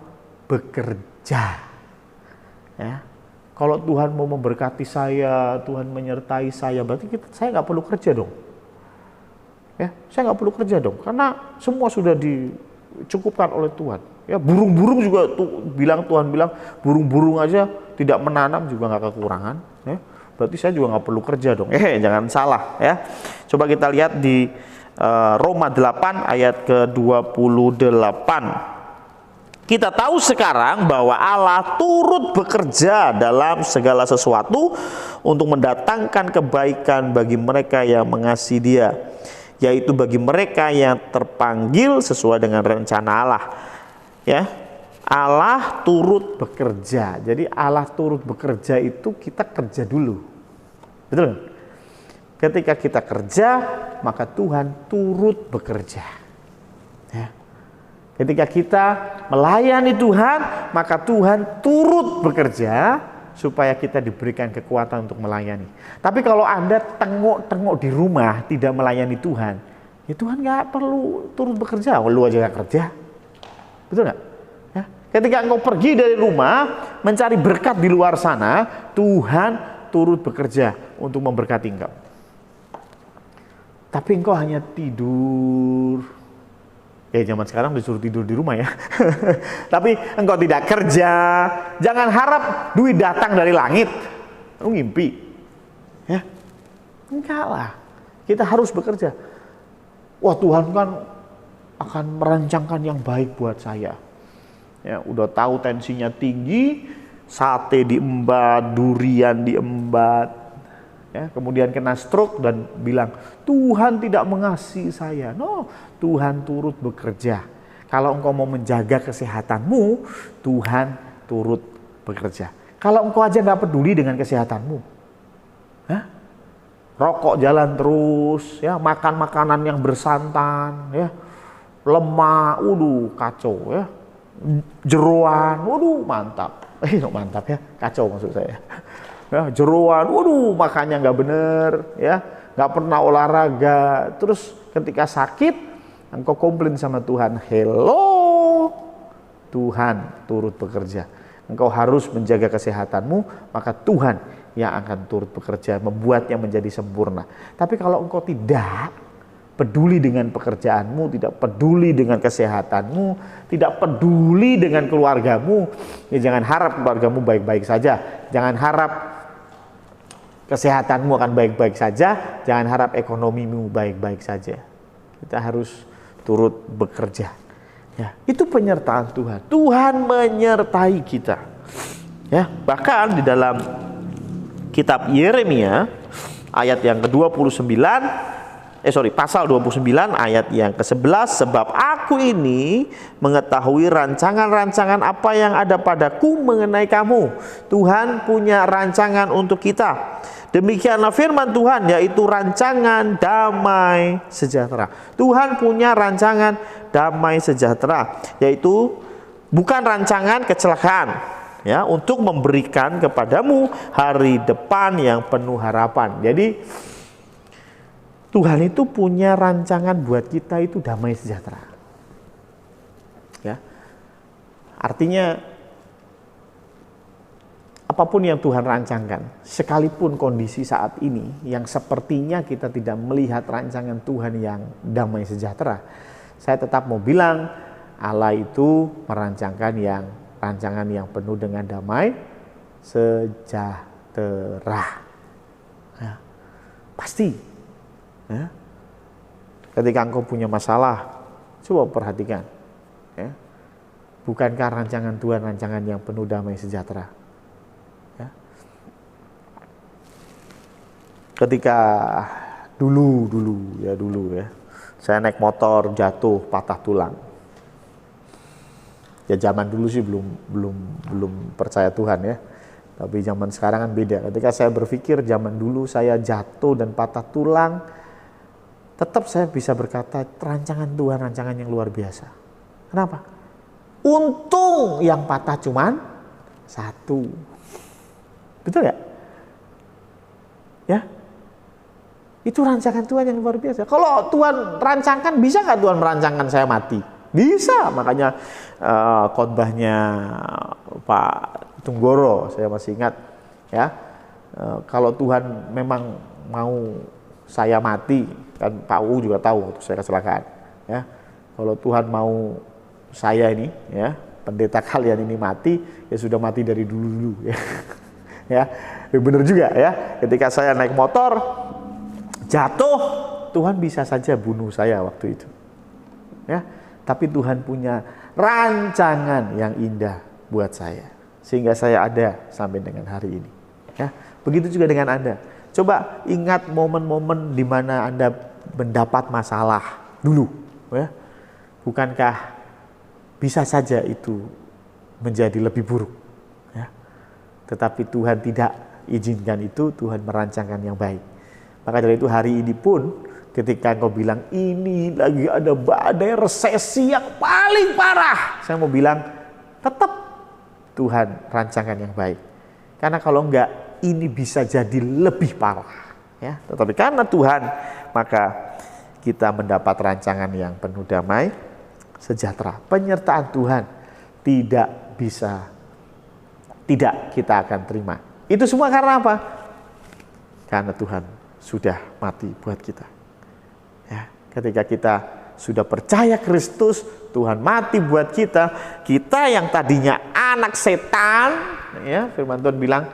bekerja. Ya. Kalau Tuhan mau memberkati saya, Tuhan menyertai saya, berarti saya nggak perlu kerja dong. Ya, saya nggak perlu kerja dong, karena semua sudah dicukupkan oleh Tuhan. Ya, burung-burung juga Tuhan bilang burung-burung aja tidak menanam juga nggak kekurangan. Ya, berarti saya juga nggak perlu kerja dong. Jangan salah ya. Coba kita lihat di Roma 8 ayat ke-28. Kita tahu sekarang bahwa Allah turut bekerja dalam segala sesuatu untuk mendatangkan kebaikan bagi mereka yang mengasihi Dia, yaitu bagi mereka yang terpanggil sesuai dengan rencana Allah. Ya, Allah turut bekerja. Jadi Allah turut bekerja itu kita kerja dulu. Betul nggak? Ketika kita kerja, maka Tuhan turut bekerja. Ya. Ketika kita melayani Tuhan, maka Tuhan turut bekerja supaya kita diberikan kekuatan untuk melayani. Tapi kalau Anda tengok-tengok di rumah tidak melayani Tuhan, ya Tuhan nggak perlu turut bekerja. Lu aja nggak kerja, betul nggak? Ya. Ketika engkau pergi dari rumah mencari berkat di luar sana, Tuhan turut bekerja untuk memberkati engkau. Tapi engkau hanya tidur. Ya zaman sekarang disuruh tidur di rumah ya. Tapi engkau tidak kerja. Jangan harap duit datang dari langit. Lu ngimpi. Ya. Enggak lah. Kita harus bekerja. Wah, Tuhan kan akan merancangkan yang baik buat saya. Ya, udah tahu tensinya tinggi, sate diembat, durian diembat. Ya, kemudian kena stroke dan bilang Tuhan tidak mengasihi saya. No, Tuhan turut bekerja. Kalau engkau mau menjaga kesehatanmu, Tuhan turut bekerja. Kalau engkau aja nggak peduli dengan kesehatanmu, rokok jalan terus, ya, makan makanan yang bersantan, ya, lemak, kacau, ya, jeroan, mantap, mantap ya, kacau maksud saya. Ya, jeroan, makannya nggak bener, ya, nggak pernah olahraga, terus ketika sakit, engkau komplain sama Tuhan. Hello, Tuhan turut bekerja. Engkau harus menjaga kesehatanmu, maka Tuhan yang akan turut bekerja, membuatnya menjadi sempurna. Tapi kalau engkau tidak peduli dengan pekerjaanmu, tidak peduli dengan kesehatanmu, tidak peduli dengan keluargamu, ya jangan harap keluargamu baik-baik saja. Jangan harap kesehatanmu akan baik-baik saja, jangan harap ekonomimu baik-baik saja. Kita harus turut bekerja. Ya, itu penyertaan Tuhan. Tuhan menyertai kita. Ya, bahkan di dalam kitab Yeremia ayat yang ke-29, pasal 29 ayat yang ke-11, sebab aku ini mengetahui rancangan-rancangan apa yang ada padaku mengenai kamu. Tuhan punya rancangan untuk kita. Demikianlah firman Tuhan, yaitu rancangan damai sejahtera. Tuhan punya rancangan damai sejahtera, yaitu bukan rancangan kecelakaan, ya, untuk memberikan kepadamu hari depan yang penuh harapan. Jadi Tuhan itu punya rancangan buat kita itu damai sejahtera. Ya. Artinya apapun yang Tuhan rancangkan, sekalipun kondisi saat ini yang sepertinya kita tidak melihat rancangan Tuhan yang damai sejahtera, saya tetap mau bilang Allah itu merancangkan rancangan yang penuh dengan damai sejahtera. Ya. Pasti. Ya. Ketika engkau punya masalah, coba perhatikan. Ya. Bukankah rancangan Tuhan rancangan yang penuh damai sejahtera? Ya. ketika dulu ya, saya naik motor jatuh patah tulang. Ya zaman dulu sih belum percaya Tuhan ya. Tapi zaman sekarang kan beda. Ketika saya berpikir zaman dulu saya jatuh dan patah tulang, tetap saya bisa berkata rancangan Tuhan, rancangan yang luar biasa. Kenapa? Untung yang patah cuman satu. Betul ya? Ya? Itu rancangan Tuhan yang luar biasa. Kalau Tuhan rancangkan, bisa nggak Tuhan merancangkan saya mati? Bisa. Makanya khotbahnya Pak Tunggoro, saya masih ingat ya. Kalau Tuhan memang mau saya mati, kan Pak U juga tahu waktu saya kecelakaan ya. Kalau Tuhan mau saya ini ya, pendeta kalian ini mati, ya sudah mati dari dulu ya. Ya, benar juga ya. Ketika saya naik motor jatuh, Tuhan bisa saja bunuh saya waktu itu. Ya, tapi Tuhan punya rancangan yang indah buat saya, sehingga saya ada sampai dengan hari ini. Ya, begitu juga dengan Anda. Coba ingat momen-momen di mana Anda mendapat masalah dulu, ya. Bukankah bisa saja itu menjadi lebih buruk, ya. Tetapi Tuhan tidak izinkan itu, Tuhan merancangkan yang baik. Maka dari itu hari ini pun ketika engkau bilang ini lagi ada badai resesi yang paling parah, saya mau bilang tetap Tuhan rancangkan yang baik. Karena kalau enggak ini bisa jadi lebih parah, ya. Tetapi karena Tuhan, maka kita mendapat rancangan yang penuh damai, sejahtera. Penyertaan Tuhan tidak kita akan terima. Itu semua karena apa? Karena Tuhan sudah mati buat kita. Ya, ketika kita sudah percaya Kristus, Tuhan mati buat kita. Kita yang tadinya anak setan, ya, firman Tuhan bilang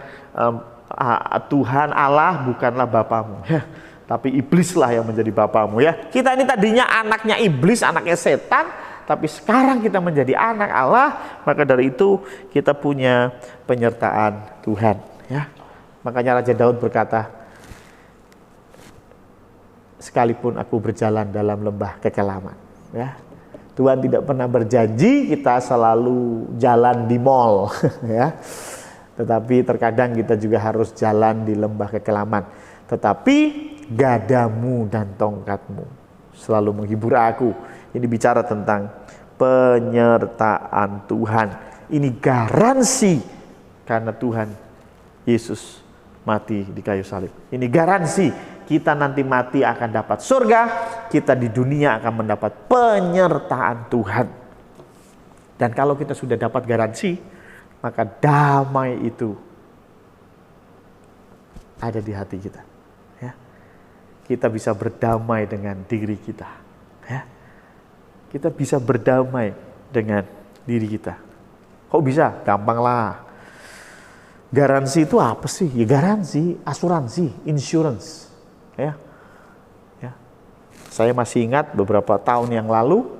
Tuhan Allah bukanlah bapamu, ya, tapi iblislah yang menjadi bapamu. Ya, kita ini tadinya anaknya iblis, anaknya setan, tapi sekarang kita menjadi anak Allah. Maka dari itu kita punya penyertaan Tuhan. Ya, makanya Raja Daud berkata, sekalipun aku berjalan dalam lembah kekelaman, ya, Tuhan tidak pernah berjanji kita selalu jalan di mall, ya. Tetapi terkadang kita juga harus jalan di lembah kekelaman. Tetapi gadamu dan tongkatmu selalu menghibur aku. Ini bicara tentang penyertaan Tuhan. Ini garansi karena Tuhan Yesus mati di kayu salib. Ini garansi kita nanti mati akan dapat surga, kita di dunia akan mendapat penyertaan Tuhan. Dan kalau kita sudah dapat garansi, maka damai itu ada di hati kita. Ya. Kita bisa berdamai dengan diri kita. Ya. Kita bisa berdamai dengan diri kita. Kok bisa? Gampang lah. Garansi itu apa sih? Ya garansi, asuransi, insurance. Ya. Ya. Saya masih ingat beberapa tahun yang lalu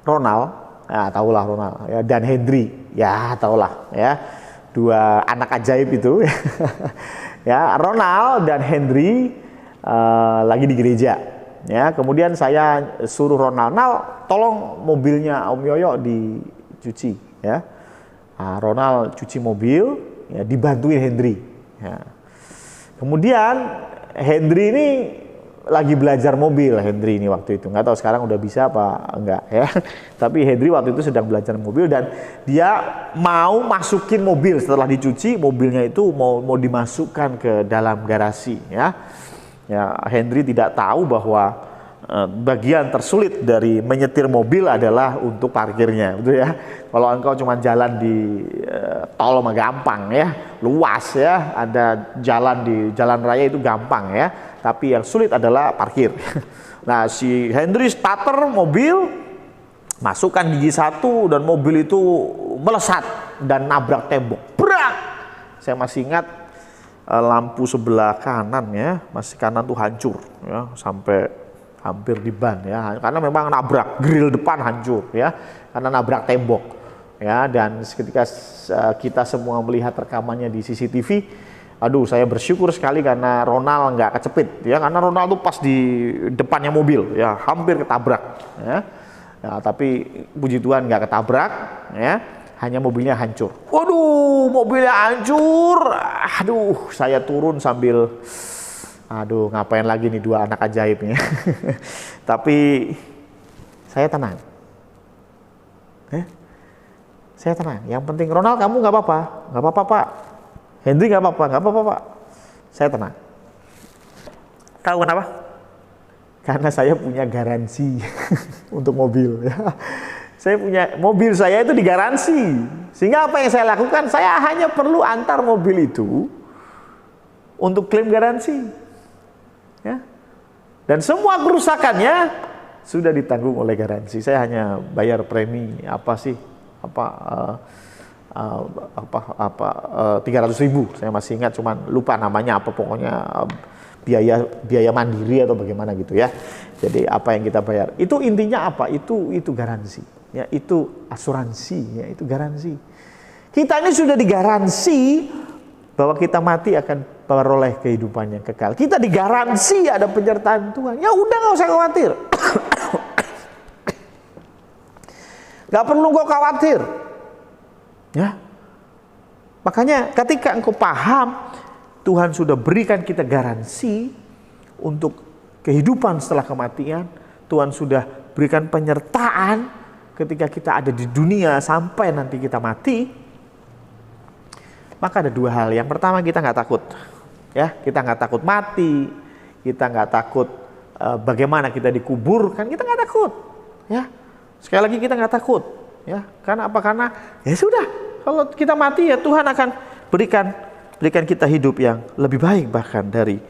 Ronald, ya tahulah Ronald, ya, dan Henry, ya tahulah, ya, dua anak ajaib itu. Ya, Ronald dan Henry lagi di gereja. Ya, kemudian saya suruh Ronald, tolong mobilnya Om Yoyo dicuci. Ya, Ronald cuci mobil. Ya, dibantuin Henry. Ya. Kemudian Henry ini lagi belajar mobil, Henry ini waktu itu. Nggak tahu sekarang udah bisa apa enggak ya. Tapi Henry waktu itu sedang belajar mobil dan dia mau masukin mobil setelah dicuci, mobilnya itu mau dimasukkan ke dalam garasi ya. Ya, Henry tidak tahu bahwa bagian tersulit dari menyetir mobil adalah untuk parkirnya, betul ya. Kalau engkau cuma jalan di tol mah gampang ya, luas ya, ada jalan di jalan raya itu gampang ya. Tapi yang sulit adalah parkir. Nah, si Henry starter mobil, masukkan gigi satu dan mobil itu melesat dan nabrak tembok. Brak! Saya masih ingat lampu sebelah kanan ya, masih kanan tuh hancur ya, sampai hampir di ban ya, karena memang nabrak grill depan hancur ya, karena nabrak tembok ya, dan ketika kita semua melihat rekamannya di CCTV, aduh saya bersyukur sekali karena Ronald nggak kecepit ya, karena Ronald tuh pas di depannya mobil ya, hampir ketabrak ya. Ya, tapi puji Tuhan nggak ketabrak ya, hanya mobilnya hancur. Waduh, mobilnya hancur. Aduh, saya turun sambil aduh, ngapain lagi nih dua anak ajaibnya. Tapi saya tenang. Saya tenang. Yang penting Ronald, kamu nggak apa-apa, nggak apa-apa Pak. Henry nggak apa-apa, nggak apa-apa Pak. Saya tenang. Tahu kenapa? Karena saya punya garansi untuk mobil. Ya. Saya punya mobil, saya itu digaransi. Sehingga apa yang saya lakukan? Saya hanya perlu antar mobil itu untuk klaim garansi. Ya. Dan semua kerusakannya sudah ditanggung oleh garansi. Saya hanya bayar premi 300.000. Saya masih ingat, cuman lupa namanya apa, pokoknya biaya mandiri atau bagaimana gitu ya. Jadi apa yang kita bayar itu intinya apa? Itu garansi ya, itu asuransi ya, itu garansi. Kita ini sudah digaransi bahwa kita mati akan peroleh kehidupan yang kekal. Kita digaransi ada penyertaan Tuhan. Ya udah, nggak usah khawatir. Nggak perlu kau khawatir ya. Makanya ketika engkau paham Tuhan sudah berikan kita garansi untuk kehidupan setelah kematian. Tuhan sudah berikan penyertaan ketika kita ada di dunia sampai nanti kita mati. Maka ada dua hal. Yang pertama, kita nggak takut. Ya, kita nggak takut mati. Kita nggak takut bagaimana kita dikuburkan. Kita nggak takut. Ya, sekali lagi kita nggak takut. Ya, karena apa? Karena ya sudah. Kalau kita mati ya Tuhan akan berikan kita hidup yang lebih baik bahkan dari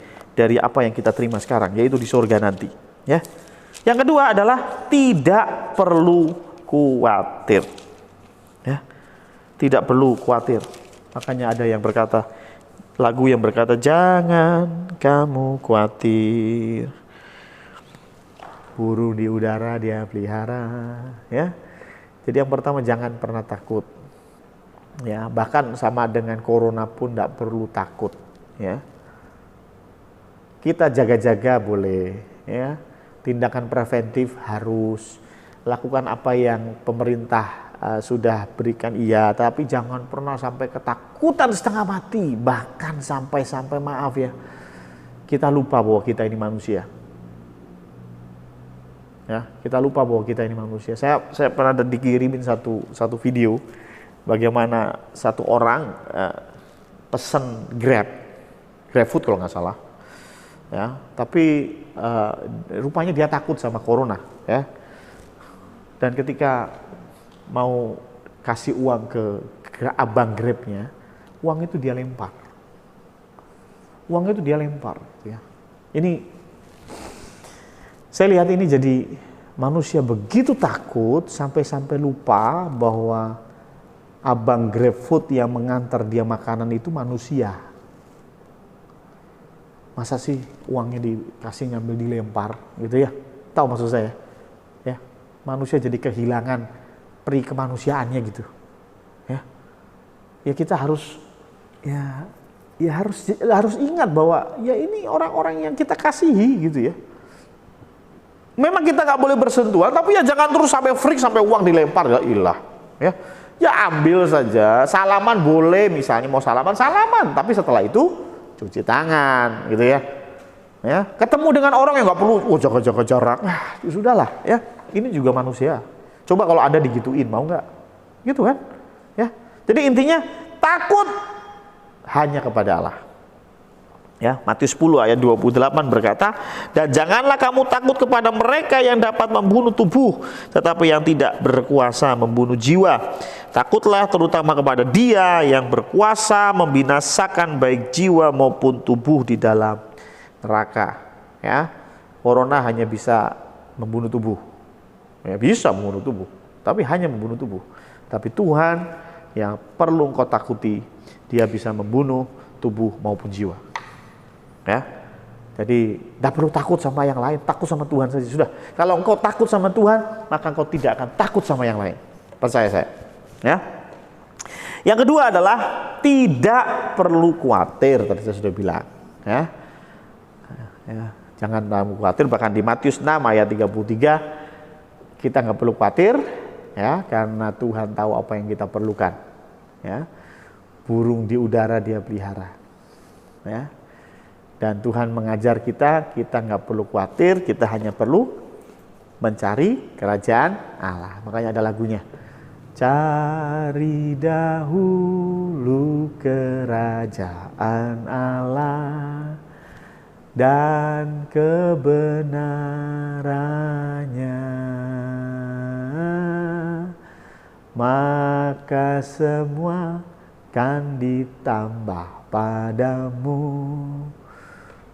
apa yang kita terima sekarang, yaitu di surga nanti ya. Yang kedua adalah tidak perlu khawatir ya. Tidak perlu khawatir. Makanya ada yang berkata, lagu yang berkata, jangan kamu khawatir, burung di udara dia pelihara ya. Jadi yang pertama, jangan pernah takut. Ya, bahkan sama dengan corona pun tidak perlu takut ya. Kita jaga-jaga boleh ya. Tindakan preventif harus lakukan apa yang pemerintah sudah berikan, iya, tapi jangan pernah sampai ketakutan setengah mati, bahkan sampai maaf ya, kita lupa bahwa kita ini manusia. Ya, kita lupa bahwa kita ini manusia. Saya pernah dikirimin satu video bagaimana satu orang pesen GrabFood kalau nggak salah, ya. Tapi rupanya dia takut sama corona, ya. Dan ketika mau kasih uang ke abang Grabnya, uang itu dia lempar. Ya. Ini saya lihat ini jadi manusia begitu takut sampai lupa bahwa abang GrabFood yang mengantar dia makanan itu manusia. Masa sih uangnya dikasih ngambil dilempar gitu ya? Tahu maksud saya? Ya, manusia jadi kehilangan peri kemanusiaannya gitu. Ya kita harus harus ingat bahwa ya ini orang-orang yang kita kasihi gitu ya. Memang kita nggak boleh bersentuhan, tapi ya jangan terus sampai freak sampai uang dilempar, ya ilah. Ya ambil saja, salaman boleh, misalnya mau salaman, tapi setelah itu cuci tangan, gitu ya. Ketemu dengan orang yang nggak perlu, jaga jarak, ya sudahlah, ya. Ini juga manusia. Coba kalau Anda digituin, mau nggak? Gitu kan? Ya. Jadi intinya takut hanya kepada Allah. Ya, Matius 10 ayat 28 berkata, dan janganlah kamu takut kepada mereka yang dapat membunuh tubuh, tetapi yang tidak berkuasa membunuh jiwa. Takutlah terutama kepada Dia yang berkuasa membinasakan baik jiwa maupun tubuh di dalam neraka. Ya, corona hanya bisa membunuh tubuh. Ya, bisa membunuh tubuh, tapi hanya membunuh tubuh. Tapi Tuhan yang perlu engkau takuti, Dia bisa membunuh tubuh maupun jiwa. Ya, jadi tidak perlu takut sama yang lain, takut sama Tuhan saja sudah. Kalau engkau takut sama Tuhan, maka engkau tidak akan takut sama yang lain. Percaya saya. Ya. Yang kedua adalah tidak perlu khawatir, tadi saya sudah bilang. Ya. Jangan khawatir, bahkan di Matius 6 ayat 33 kita nggak perlu khawatir, ya, karena Tuhan tahu apa yang kita perlukan. Ya. Burung di udara Dia pelihara. Ya. Dan Tuhan mengajar kita nggak perlu khawatir, kita hanya perlu mencari kerajaan Allah. Makanya ada lagunya. Cari dahulu kerajaan Allah dan kebenarannya, maka semua kan ditambah padamu.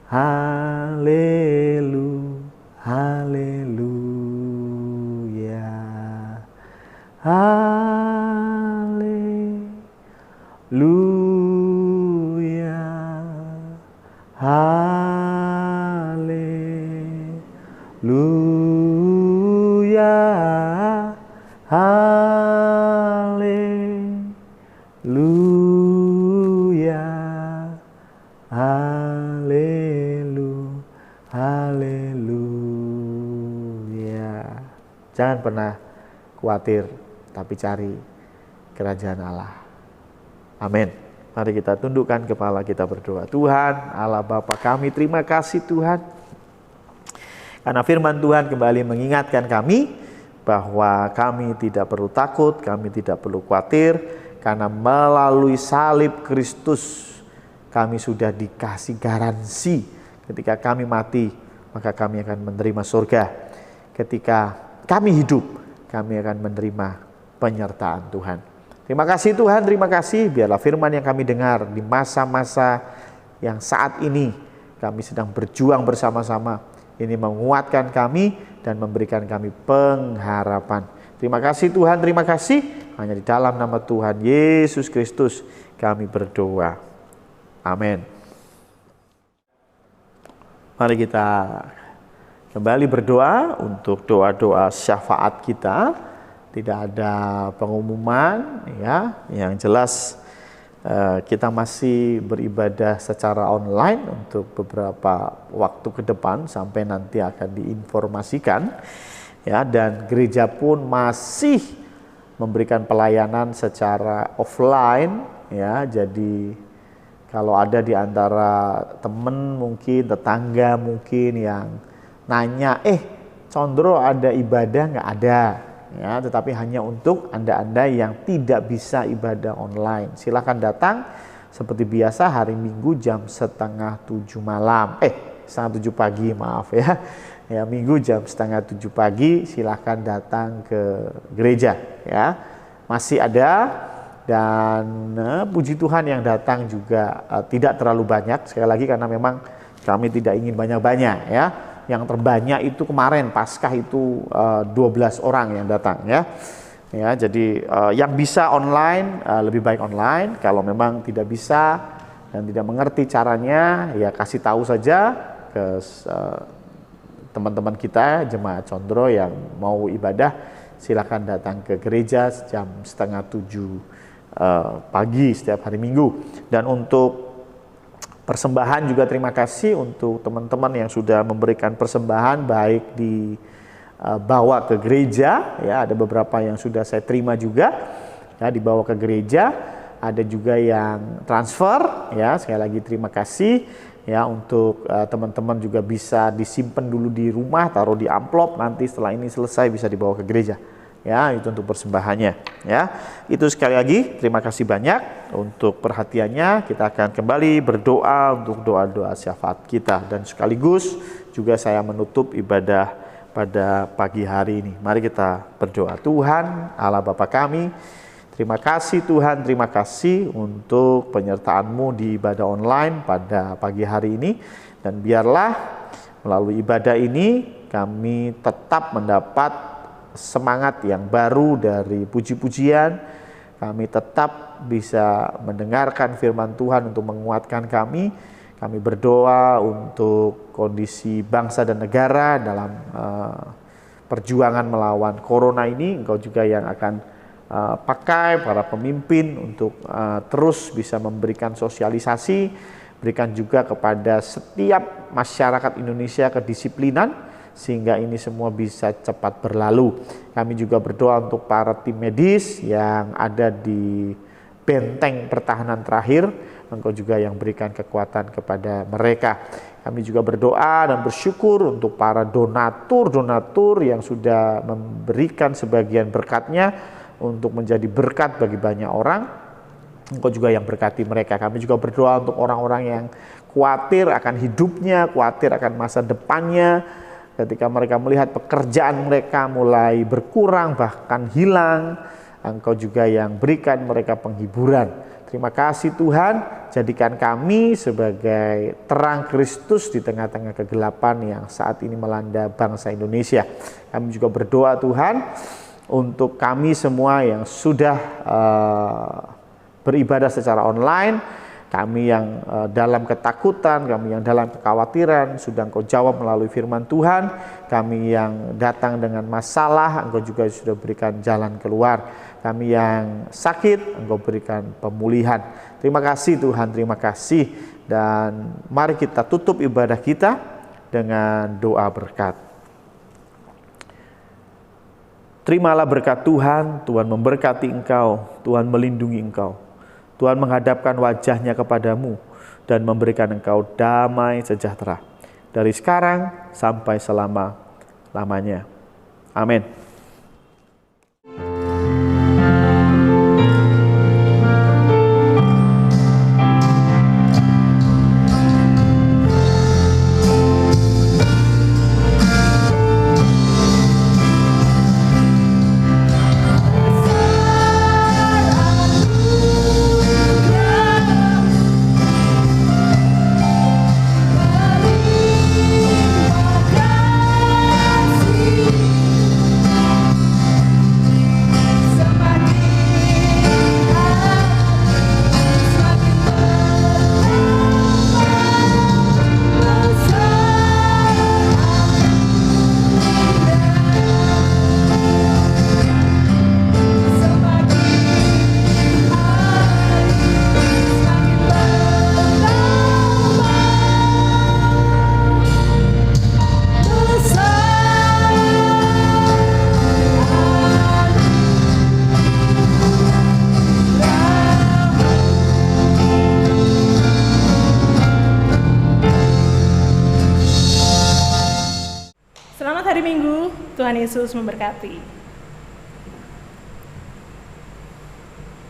Haleluya, haleluya, haleluya, haleluya, haleluya, haleluya, haleluya. Jangan pernah khawatir, tapi cari kerajaan Allah. Amin. Mari kita tundukkan kepala, kita berdoa. Tuhan Allah Bapa kami, terima kasih Tuhan, karena firman Tuhan kembali mengingatkan kami bahwa kami tidak perlu takut, kami tidak perlu khawatir, karena melalui salib Kristus kami sudah dikasih garansi ketika kami mati, maka kami akan menerima surga. Ketika kami hidup, kami akan menerima penyertaan Tuhan. Terima kasih Tuhan, terima kasih. Biarlah firman yang kami dengar di masa-masa yang saat ini kami sedang berjuang bersama-sama, ini menguatkan kami dan memberikan kami pengharapan. Terima kasih Tuhan, terima kasih. Hanya di dalam nama Tuhan Yesus Kristus kami berdoa. Amin. Mari kita kembali berdoa untuk doa-doa syafaat kita. Tidak ada pengumuman, ya. Yang jelas kita masih beribadah secara online untuk beberapa waktu ke depan sampai nanti akan diinformasikan, ya. Dan gereja pun masih memberikan pelayanan secara offline, ya. Jadi kalau ada di antara teman mungkin, tetangga mungkin yang nanya, Condro ada ibadah nggak? Ada, ya, tetapi hanya untuk Anda-Anda yang tidak bisa ibadah online. Silakan datang seperti biasa hari Minggu jam 6:30 malam. 6:30 pagi, maaf ya. Ya, Minggu jam 6:30 pagi silakan datang ke gereja, ya. Masih ada. Dan puji Tuhan yang datang juga tidak terlalu banyak, sekali lagi karena memang kami tidak ingin banyak-banyak, ya. Yang terbanyak itu kemarin Paskah itu 12 orang yang datang, ya. Ya, jadi yang bisa online lebih baik online. Kalau memang tidak bisa dan tidak mengerti caranya, ya kasih tahu saja ke teman-teman kita jemaat Condro yang mau ibadah, silakan datang ke gereja jam 6:30 pagi setiap hari Minggu. Dan untuk persembahan juga terima kasih untuk teman-teman yang sudah memberikan persembahan, baik dibawa ke gereja, ya, ada beberapa yang sudah saya terima juga, ya, dibawa ke gereja, ada juga yang transfer, ya, sekali lagi terima kasih, ya. Untuk teman-teman juga bisa disimpan dulu di rumah, taruh di amplop, nanti setelah ini selesai bisa dibawa ke gereja. Ya, itu untuk persembahannya, ya. Itu sekali lagi terima kasih banyak untuk perhatiannya. Kita akan kembali berdoa untuk doa-doa syafaat kita, dan sekaligus juga saya menutup ibadah pada pagi hari ini. Mari kita berdoa. Tuhan Allah Bapa kami, terima kasih Tuhan, terima kasih untuk penyertaan-Mu di ibadah online pada pagi hari ini, dan biarlah melalui ibadah ini kami tetap mendapat semangat yang baru dari puji-pujian. Kami tetap bisa mendengarkan firman Tuhan untuk menguatkan kami. Kami berdoa untuk kondisi bangsa dan negara dalam perjuangan melawan corona ini. Engkau juga yang akan pakai para pemimpin untuk terus bisa memberikan sosialisasi, berikan juga kepada setiap masyarakat Indonesia kedisiplinan sehingga ini semua bisa cepat berlalu. Kami juga berdoa untuk para tim medis yang ada di benteng pertahanan terakhir, Engkau juga yang berikan kekuatan kepada mereka. Kami juga berdoa dan bersyukur untuk para donatur yang sudah memberikan sebagian berkatnya untuk menjadi berkat bagi banyak orang. Engkau juga yang berkati mereka. Kami juga berdoa untuk orang-orang yang khawatir akan hidupnya, khawatir akan masa depannya, ketika mereka melihat pekerjaan mereka mulai berkurang bahkan hilang. Engkau juga yang berikan mereka penghiburan. Terima kasih Tuhan, jadikan kami sebagai terang Kristus di tengah-tengah kegelapan yang saat ini melanda bangsa Indonesia. Kami juga berdoa Tuhan untuk kami semua yang sudah beribadah secara online, kami yang dalam ketakutan, kami yang dalam kekhawatiran, sudah Engkau jawab melalui firman Tuhan. Kami yang datang dengan masalah, Engkau juga sudah berikan jalan keluar. Kami yang sakit, Engkau berikan pemulihan. Terima kasih Tuhan, terima kasih. Dan mari kita tutup ibadah kita dengan doa berkat. Terimalah berkat Tuhan, Tuhan memberkati engkau, Tuhan melindungi engkau. Tuhan menghadapkan wajahnya kepadamu dan memberikan engkau damai sejahtera. Dari sekarang sampai selama-lamanya. Amin. Selamat hari Minggu, Tuhan Yesus memberkati.